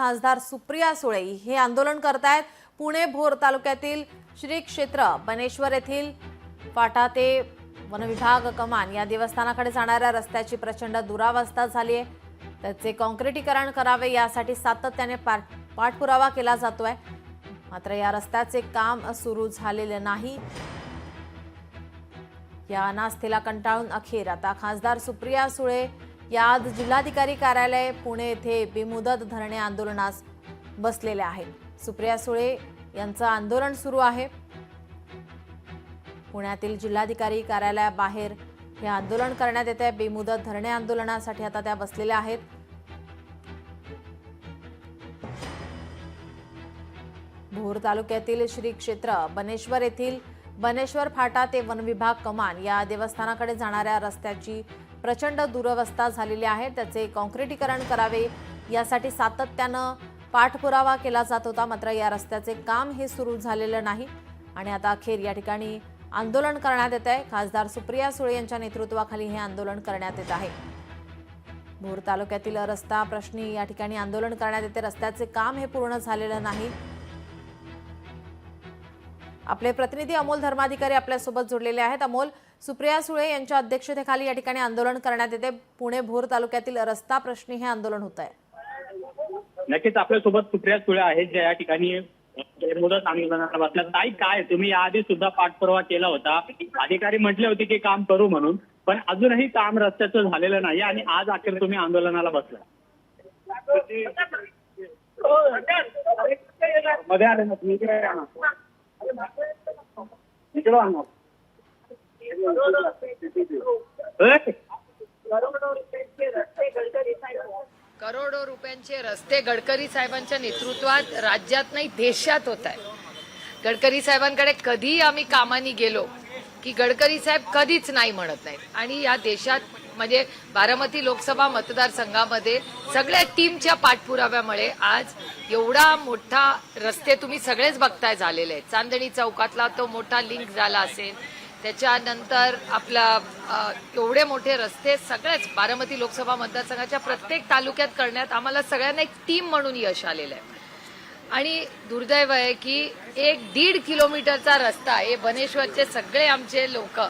खासदार सुप्रिया सुळे हे आंदोलन करतायत। पुणे भोर तालुक्यातील श्री क्षेत्र बनेश्वर येथील फाटा ते वनविभाग कमान या देवस्थानाकडे जाणाऱ्या रस्त्याची प्रचंड दुरावस्था झाली आहे। त्याचे काँक्रिटीकरण करावे यासाठी सातत्याने पाठपुरावा केला जातोय, मात्र या रस्त्याचे काम सुरू झालेले नाही। या अनास्थेला कंटाळून अखेर आता खासदार सुप्रिया सुळे या आज जिल्हाधिकारी कार्यालय पुणे येथे बेमुदत धरणे आंदोलनास बसलेले आहेत। सुप्रिया सुळे यांचं आंदोलन सुरू आहे। पुण्यातील जिल्हाधिकारी कार्यालयाबाहेर हे आंदोलन करण्यात येत आहे। बेमुदत धरणे आंदोलनासाठी आता त्या बसलेल्या आहेत। भोर तालुक्यातील श्री क्षेत्र बनेश्वर येथील बनेश्वर फाटा ते वनविभाग कमान या देवस्थानाकडे जाणाऱ्या रस्त्याची प्रचंड दुरवस्था झालेली आहे। त्याचे काँक्रिटीकरण करावे यासाठी सातत्यानं पाठपुरावा केला जात होता, मात्र या रस्त्याचे काम हे सुरू झालेलं नाही आणि आता अखेर या ठिकाणी आंदोलन करण्यात येत आहे। खासदार सुप्रिया सुळे यांच्या नेतृत्वाखाली हे आंदोलन करण्यात येत आहे। भोर तालुक्यातील रस्ता प्रश्नी या ठिकाणी आंदोलन करण्यात येते। रस्त्याचे काम हे पूर्ण झालेलं नाही। आपले प्रतिनिधी अमोल धर्माधिकारी आपल्यासोबत जोडलेले आहेत। अमोल, सुप्रिया सुळे यांच्या अध्यक्षतेखाली या ठिकाणी आंदोलन करण्यात येते। पुणे भोर तालुक्यातील रस्ता प्रश्नी हे आंदोलन होत आहे। नक्कीच आपल्यासोबत सुप्रिया सुळे आहेत, ज्या या ठिकाणी मुदत आंदोलनाला बसल्या। ताई, काय तुम्ही याआधी सुद्धा पाठपुरावा केला होता, अधिकारी म्हटले होते की काम करू म्हणून, पण अजूनही काम रस्त्याचं झालेलं नाही आणि आज अखेर तुम्ही आंदोलनाला बसला। मध्ये आले ना तुम्ही, इकडे या ना. इकडे आण ना. करोडो रुपयांचे रस्ते गडकरी साहेबांच्या नेतृत्वात राज्यात नाही देशात होत आहे। गडकरी साहेबांकडे कधी आम्ही कामानी गेलो की गडकरी साहेब कधीच नाही म्हणत नाहीत आणि या देशात म्हणजे बारामती लोकसभा मतदारसंघामध्ये सगळ्या टीमच्या पाठपुराव्यामुळे आज एवढा मोठा रस्ते तुम्ही सगळेच बघताय झालेले आहेत। चांदणी चौकातला तो मोठा लिंक झाला असेल, त्याच्यानंतर आपला एवढे मोठे रस्ते सगळेच बारामती लोकसभा मतदारसंघाच्या प्रत्येक तालुक्यात करण्यात आम्हाला सगळ्यांना एक टीम म्हणून यश आलेलं आहे। आणि दुर्दैव आहे की 1-1.5 किलोमीटरचा रस्ता हे बनेश्वरचे सगळे आमचे लोक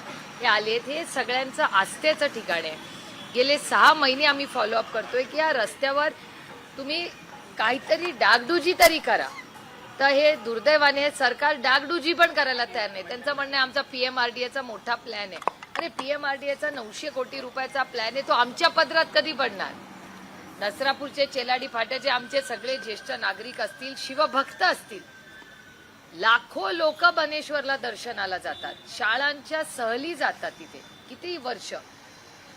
हे आलेत, हे सगळ्यांचं आस्थेचं ठिकाण आहे। गेले 6 महिने आम्ही फॉलोअप करतोय की या रस्त्यावर तुम्ही काहीतरी डागडुजी तरी करा, तर हे दुर्दैवाने सरकार डागडुजी पण करायला तयार नाही। त्यांचं म्हणणं आहे आमचा पीएमआरडीएचा मोठा प्लॅन आहे। अरे पीएमआरडीएचा 900 कोटी रुपयाचा प्लॅन आहे, तो आमच्या पदरात कधी पडणार? नसरापूरचे चेलाडी फाट्याचे आमचे सगळे ज्येष्ठ नागरिक असतील, शिवभक्त असतील, लाखो लोक बनेश्वरला दर्शनाला जातात, शाळांच्या सहली जातात तिथे किती वर्ष,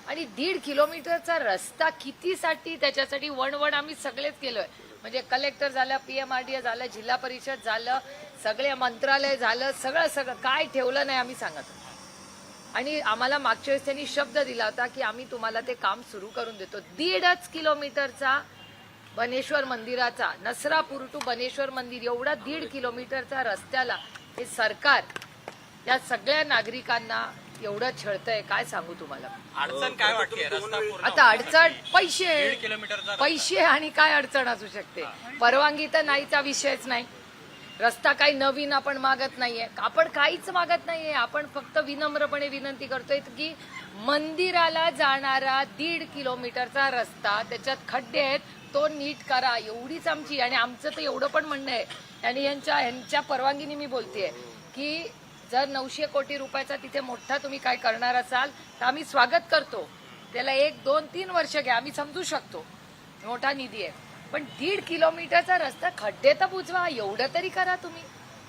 आणि 1.5 किलोमीटरचा रस्ता कितीसाठी? त्याच्यासाठी वणवण आम्ही सगळेच केलोय, म्हणजे कलेक्टर झालं, पीएमआरडीए झालं, जिल्हा परिषद झालं, सगळे मंत्रालय झालं, सगळं काय ठेवलं नाही आम्ही सांगत। आणि आम्हाला मागच्या वेळेस त्यांनी शब्द दिला होता की आम्ही तुम्हाला ते काम सुरू करून देतो। 1.5 किलोमीटरचा बनेश्वर मंदिराचा, नसरापूर टू बनेश्वर मंदिर एवढा 1.5 किलोमीटरचा रस्त्याला हे सरकार या सगळ्या नागरिकांना एवढं छळतंय, काय सांगू तुम्हाला। अडचण काय वाटते रस्ता पूर्ण? आता अडचण पैसे आणि काय अडचण असू शकते? परवानगी तर नाहीचा विषयच नाही। रस्ता काही नवीन आपण मागत नाहीये, आपण काहीच मागत नाहीये। आपण फक्त विनम्रपणे विनंती करतोय की मंदिराला जाणारा 1.5 किलोमीटरचा रस्ता, त्याच्यात खड्डे आहेत, तो नीट करा, एवढीच आमची। आणि आमचं तर एवढं पण म्हणणं आहे, आणि यांच्या परवानगीने मी बोलतेय की जर 900 कोटी रुपयाचा तिथे मोठा तुम्ही काय करणार असाल तर आम्ही स्वागत करतो। त्याला 1, 2, 3 वर्ष घ्या, आम्ही समजू शकतो, मोठा निधी आहे, पण 1.5 किलोमीटरचा रस्ता खड्डे तर बुजवा, एवढं तरी करा तुम्ही।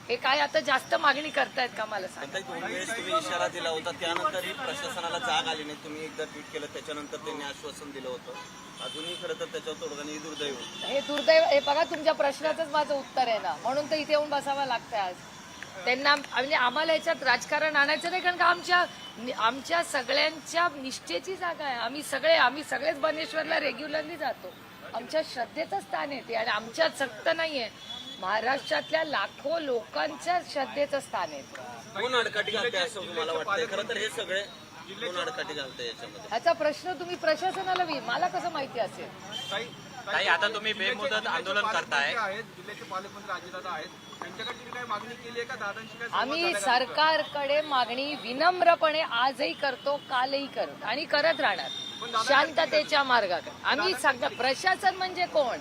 हे काय आता जास्त मागणी करतायत का मला सांगा? 2 वेळेस तुम्ही इशारा दिला होता, त्यानंतरही प्रशासनाला जाग आली नाही। तुम्ही एकदा ट्विट केलं, त्याच्यानंतर त्यांनी आश्वासन दिलं होतं, अजूनही खरं तर त्याच्यावर तोडगा नाही। दुर्दैव हे दुर्दैव, हे बघा तुमच्या प्रश्नाचंच माझं उत्तर आहे ना, म्हणून तर इथे येऊन बसावं लागतंय आज त्यांना। म्हणजे आम्हाला याच्यात राजकारण आणायचं नाही, कारण का आमच्या सगळ्यांच्या निष्ठेची जागा आहे। आम्ही सगळेच बनेश्वरला रेग्युलरली जातो, आमच्या श्रद्धेचं स्थान आहे ते, आणि आमच्यात सक्त नाहीये, महाराष्ट्रातल्या लाखो लोकांच्या श्रद्धेचं स्थान आहे। कोण अडकाठी घालते असं तुम्हाला वाटतंय? खरं तर हे सगळे कोण अडकाठी घालते याच्यामध्ये? ह्याचा प्रश्न तुम्ही प्रशासनाला मला कसं माहिती असेल? ताई, आता तुम्ही बेमुदत आंदोलन करताय. जिल्ह्याचे पालकमंत्री अजितदादा आहेत, त्यांच्याकडे तुम्ही काही मागणी केली आहे का? दादांशी काय संवाद आम्ही झाला का? सरकारकडे मागणी विनम्रपणे आजही करतो, कालही करत आणि करत राहणार शांततेच्या मार्गाकडे. आम्ही सगळं प्रशासन म्हणजे कोण?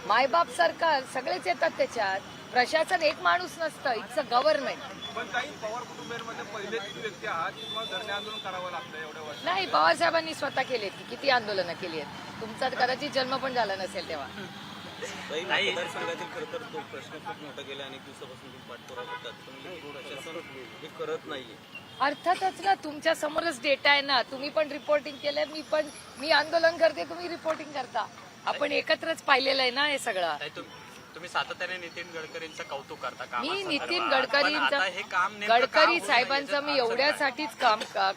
मायबाप सरकार सगळेच येतात त्याच्यात. प्रशासन एक माणूस नसतं, इट्स अ गव्हर्नमेंट. पण काही पवार कुटुंबियांमध्ये पहिलेच व्यक्ती आहात की तुम्हाला धरणे आंदोलन करावं लागतं एवढ्या वर्ष. नाही, पवार साहेबांनी स्वतः केली किती आंदोलनं केली आहेत. तुमचा कदाचित जन्म पण झाला नसेल तेव्हा. ताई, मतदारसंघातील खरं तर तो प्रश्न खूप मोठा गेला, अनेक दिवसापासून तुम्ही पाठपुरावा करतात, पण प्रशासन हे करत नाहीये. अर्थातच ना, तुमच्या समोरच डेटा आहे ना. तुम्ही पण रिपोर्टिंग केलंय, मी आंदोलन करते, तुम्ही रिपोर्टिंग करता. आपण एकत्रच पाहिलेलं आहे ना हे सगळं. ताई, तुम्ही सातत्याने नितीन गडकरींचं कौतुक करता. मी कामासंदर्भात. नितीन पण आता हे काम गडकरींचं नेमकं का होत गडकरी नाहीये साहेबांचं तर मी अडचण एवढ्यासाठीच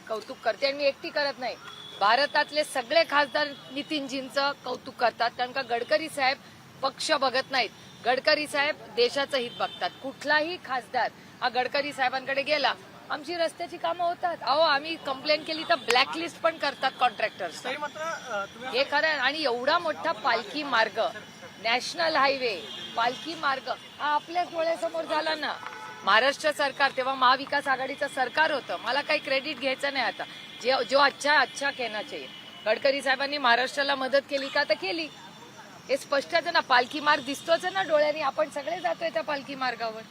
कौतुक करते आणि मी एकटी करत नाही. भारतातले सगळे खासदार नितीनजींचं कौतुक करतात, कारण का गडकरी साहेब पक्ष बघत नाहीत. गडकरी साहेब देशाचं हित बघतात. कुठलाही खासदार हा गडकरी साहेबांकडे गेला, आमची रस्त्याची कामं होतात. अहो, आम्ही कंप्लेंट केली तर ब्लॅकलिस्ट पण करतात कॉन्ट्रॅक्टर्स. हे खरं आहे. आणि एवढा मोठा पालखी मार्ग, नॅशनल हायवे, पालखी मार्ग हा आपल्याच डोळ्यासमोर झाला ना. महाराष्ट्र सरकार तेव्हा महाविकास आघाडीचं सरकार होतं. मला काही क्रेडिट घ्यायचं नाही आता. जो अच्छा कहना चाहिए. गडकरी साहेबांनी महाराष्ट्राला मदत केली का? तर केली. हे स्पष्टच आहे ना. पालखी मार्ग दिसतोच आहे ना डोळ्याने. आपण सगळे जातोय त्या पालखी मार्गावर.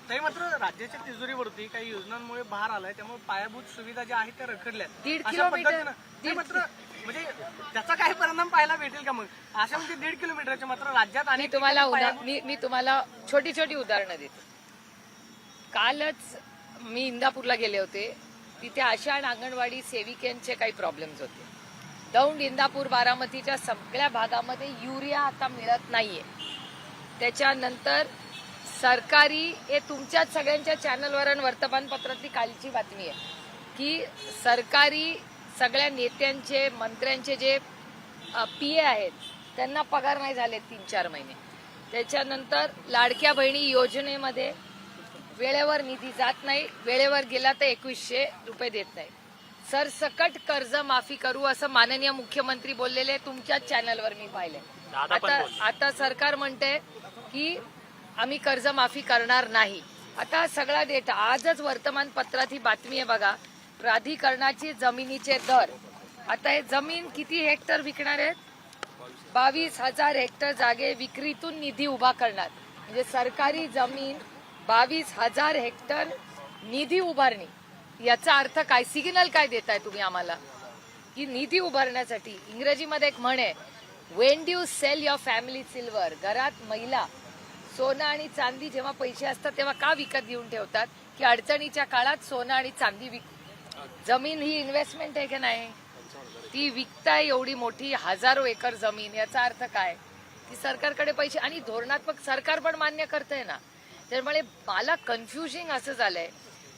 ताई, मात्र राज्याच्या तिजोरीवरती काही योजनांमुळे भार आलाय, त्यामुळे पायाभूत सुविधा ज्या आहेत त्या रखडल्या. 1.5 अशा किलोमीटर पद्धतीनं ते मात्र म्हणजे त्याचा काही परिणाम पाहायला भेटेल का? मग अशा म्हणजे 1.5 किलोमीटरच्या मात्र राज्यात मी अनेक तुम्हाला पायाभूत- मी तुम्हाला छोटी उदाहरणं देते. कालच मी इंदापूरला गेले होते. तिथे आशा आणि अंगणवाडी सेविकांचे काही प्रॉब्लेम्स होते. दौंड, इंदापूर, बारामतीच्या सगळ्या भागामध्ये युरिया आता मिळत नाहीये. त्याच्यानंतर सरकारी, हे तुमच्याच सगळ्यांच्या चॅनलवर आणि वर्तमानपत्रातली कालची बातमी आहे की सरकारी सगळ्या नेत्यांचे, मंत्र्यांचे जे PA आहेत त्यांना पगार नाही झाले 3-4 महिने. त्याच्यानंतर लाडक्या बहिणी योजनेमध्ये वेळेवर निधी जात नाही. वेळेवर गेला तर 2100 रुपये देत नाही. सरसकट कर्ज माफी करू असं माननीय मुख्यमंत्री बोललेले तुमच्याच चॅनलवर मी पाहिले. आता सरकार म्हणते की आम्ही कर्ज माफी करणार नाही. आता सगळा डेटा आजच वर्तमानपत्रात ही बातमी आहे बघा. प्राधिकरणाची जमिनीचे दर. आता हे जमीन किती हेक्टर विकणार आहेत? 22,000 हेक्टर जागे विक्रीतून निधी उभा करणार. म्हणजे सरकारी जमीन 22,000 हेक्टर निधी उभारणी. याचा अर्थ काय? सिग्नल काय देताय तुम्ही आम्हाला की निधी उभारण्यासाठी? इंग्रजीमध्ये एक म्हण आहे, when do sell your family silver. घरात महिला सोनं आणि चांदी जेव्हा पैसे असतात तेव्हा का विकत घेऊन ठेवतात? की अडचणीच्या काळात सोनं आणि चांदी जमीन ही इन्व्हेस्टमेंट आहे की नाही? ती विकताय एवढी मोठी 1000 एकर जमीन. याचा अर्थ काय? की सरकारकडे पैसे आणि धोरणात्मक सरकार पण मान्य करतंय ना. त्यामुळे मला कन्फ्युजिंग असं झालंय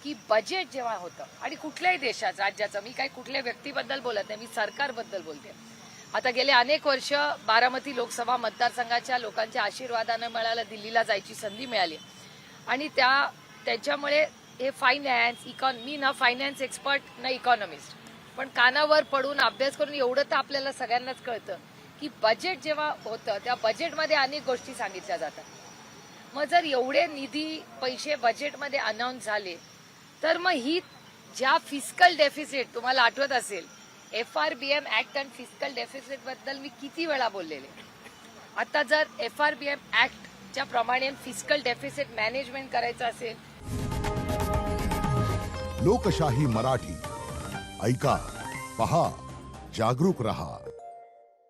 की बजेट जेव्हा होतं आणि कुठल्याही देशाचं, राज्याचं, मी काही कुठल्या व्यक्तीबद्दल बोलत नाही, मी सरकारबद्दल बोलते. आता गेले अनेक वर्ष बारामती लोकसभा मतदारसंघाच्या लोकांच्या आशीर्वादानं मला दिल्लीला जायची संधी मिळाली आणि त्याच्यामुळे हे फायनान्स, मी ना फायनान्स एक्सपर्ट ना इकॉनॉमिस्ट, पण कानावर पडून अभ्यास करून एवढं तर आपल्याला सगळ्यांनाच कळतं की बजेट जेव्हा होतं त्या बजेटमध्ये अनेक गोष्टी सांगितल्या जातात. मग जर एवढे निधी, पैसे बजेटमध्ये अनाऊन्स झाले तर मग ही ज्या फिस्कल डेफिसिट, तुम्हाला आठवत असेल FRBM ऍक्ट आणि फिस्कल डेफिसिट बद्दल मी किती वेळा बोललेले. आता जर FRBM ऍक्टच्या प्रमाणे फिस्कल डेफिसिट मॅनेजमेंट करायचं असेल. लोकशाही मराठी ऐका, पहा, जागरूक रहा.